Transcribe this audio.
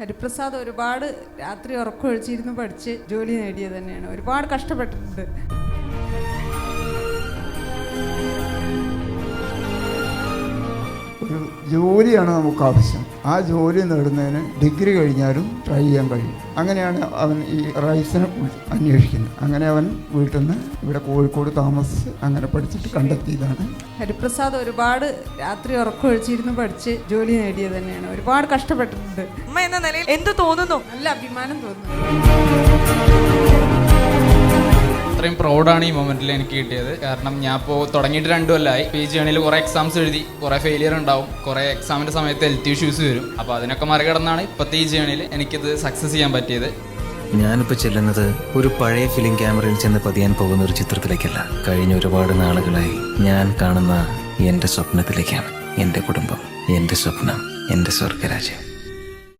ഹരിപ്രസാദ് ഒരുപാട് രാത്രി ഉറക്കമൊഴിച്ചിരുന്ന് പഠിച്ച് ജോലി നേടിയത് തന്നെയാണ്. ഒരുപാട് കഷ്ടപ്പെട്ടിട്ടുണ്ട്. ഒരു ജോലിയാണ് നമുക്ക് ആവശ്യം. ആ ജോലി നേടുന്നതിന് ഡിഗ്രി കഴിഞ്ഞാലും ട്രൈ ചെയ്യാൻ കഴിയും. അങ്ങനെയാണ് അവൻ ഈ റൈസിനെ അന്വേഷിക്കുന്നത്. അങ്ങനെ അവൻ വീട്ടിൽ നിന്ന് ഇവിടെ കോഴിക്കോട് താമസിച്ച് അങ്ങനെ പഠിച്ചിട്ട് കണ്ടെത്തിയതാണ്. ഹരിപ്രസാദ് ഒരുപാട് രാത്രി ഉറക്കമൊഴിച്ചിരുന്ന് പഠിച്ച് ജോലി നേടിയത് തന്നെയാണ്. ഒരുപാട് കഷ്ടപ്പെട്ടിട്ടുണ്ട്. അമ്മ എന്ന നിലയിൽ എന്ത് തോന്നുന്നു? നല്ല അഭിമാനം തോന്നുന്നു. അത്രയും പ്രൗഡാണ് ഈ മൊമെന്റിൽ എനിക്ക് കിട്ടിയത്. കാരണം ഞാൻ ഇപ്പോൾ തുടങ്ങിയിട്ട് 2 കൊല്ലമായി. PG ആണെങ്കിൽ കുറേ എക്സാംസ് എഴുതി, കുറേ ഫെയിലിയർ ഉണ്ടാവും, കുറേ എക്സാമിൻ്റെ സമയത്ത് ഹെൽത്ത് ഇഷ്യൂസ് വരും. അപ്പോൾ അതിനൊക്കെ മറികടന്നാണ് ഇപ്പോഴത്തെ ഈ ജേണിയിൽ എനിക്കിത് സക്സസ് ചെയ്യാൻ പറ്റിയത്. ഞാനിപ്പോൾ ചെല്ലുന്നത് ഒരു പഴയ ഫിലിം ക്യാമറയിൽ ചെന്ന് പതിയാൻ പോകുന്ന ഒരു ചിത്രത്തിലേക്കല്ല. കഴിഞ്ഞ ഒരുപാട് നാളുകളായി ഞാൻ കാണുന്ന എൻ്റെ സ്വപ്നത്തിലേക്കാണ്. എൻ്റെ കുടുംബം, എൻ്റെ സ്വപ്നം, എൻ്റെ സ്വർഗരാജ്യം.